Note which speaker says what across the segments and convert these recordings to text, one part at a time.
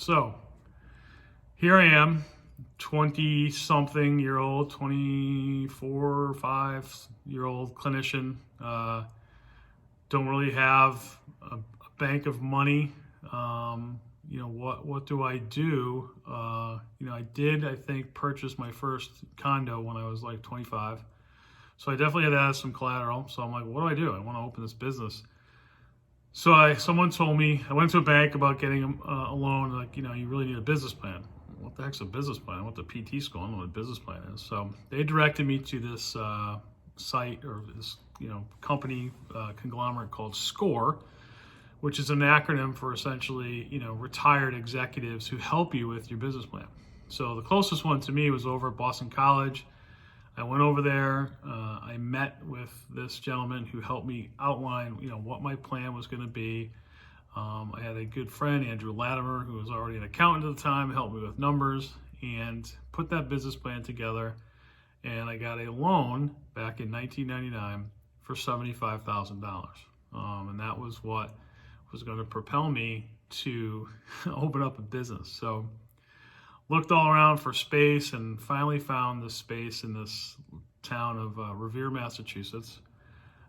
Speaker 1: So here I am, 20 something year old, 24, 5 year old clinician. Don't really have a bank of money. What do I do? I did, I think, purchase my first condo when I was like 25. So I definitely had to add some collateral. So I'm like, what do I do? I want to open this business. So someone told me, I went to a bank about getting a loan, like, you really need a business plan. What the heck's a business plan? I went to PT school, I don't know what a business plan is. So they directed me to this site or this, company conglomerate called SCORE, which is an acronym for essentially, retired executives who help you with your business plan. So the closest one to me was over at Boston College. I went over there. I met with this gentleman who helped me outline, what my plan was going to be. I had a good friend, Andrew Latimer, who was already an accountant at the time, helped me with numbers and put that business plan together. And I got a loan back in 1999 for $75,000. And that was what was going to propel me to open up a business. So looked all around for space and finally found this space in this town of Revere, Massachusetts,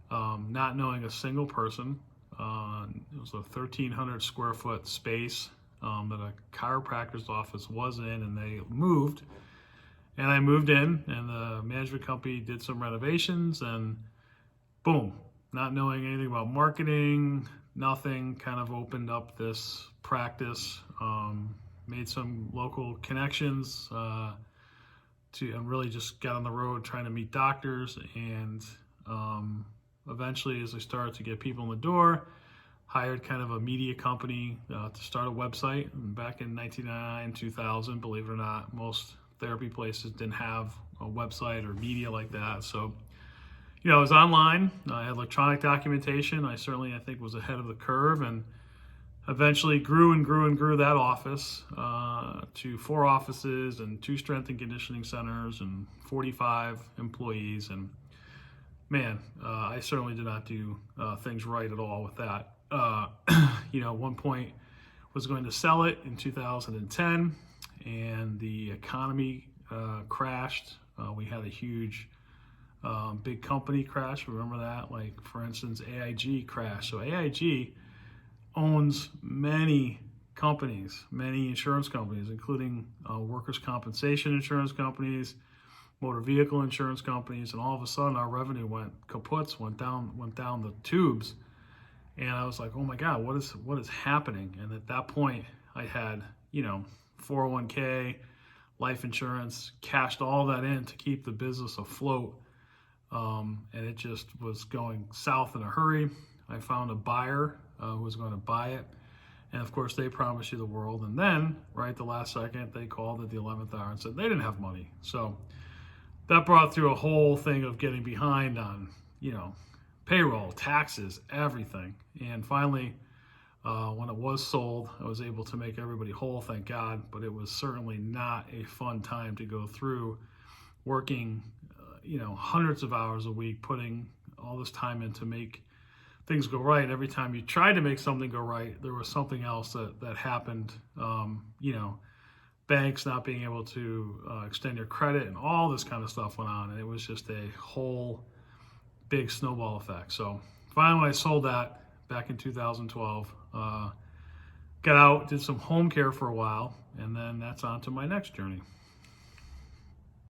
Speaker 1: not knowing a single person. It was a 1,300 square foot space that a chiropractor's office was in, and they moved. And I moved in, and the management company did some renovations, and boom, not knowing anything about marketing, nothing, kind of opened up this practice. Made some local connections and really just got on the road trying to meet doctors. And eventually, as I started to get people in the door, hired kind of a media company to start a website. And back in 1999, 2000, believe it or not, most therapy places didn't have a website or media like that. So, I was online. I had electronic documentation. I think was ahead of the curve, and eventually grew and grew and grew that office to 4 offices and 2 strength and conditioning centers and 45 employees. And man, I certainly did not do things right at all with that. At one point was going to sell it in 2010, and the economy crashed. We had a huge big company crash. Remember that? Like, for instance, AIG crashed. So AIG owns many companies, many insurance companies, including workers' compensation insurance companies, motor vehicle insurance companies, and all of a sudden our revenue went kaput, went down the tubes. And I was like, oh my God, what is happening? And at that point I had, 401k, life insurance, cashed all that in to keep the business afloat. And it just was going south in a hurry. I found a buyer who was going to buy it. And of course, they promised you the world. And then, right the last second, they called at the 11th hour and said they didn't have money. So that brought through a whole thing of getting behind on, payroll, taxes, everything. And finally, when it was sold, I was able to make everybody whole, thank God. But it was certainly not a fun time to go through, working, hundreds of hours a week, putting all this time in to make things go right. Every time you tried to make something go right, there was something else that happened. Banks not being able to extend your credit, and all this kind of stuff went on. And it was just a whole big snowball effect. So finally, when I sold that back in 2012, got out, did some home care for a while, and then that's on to my next journey.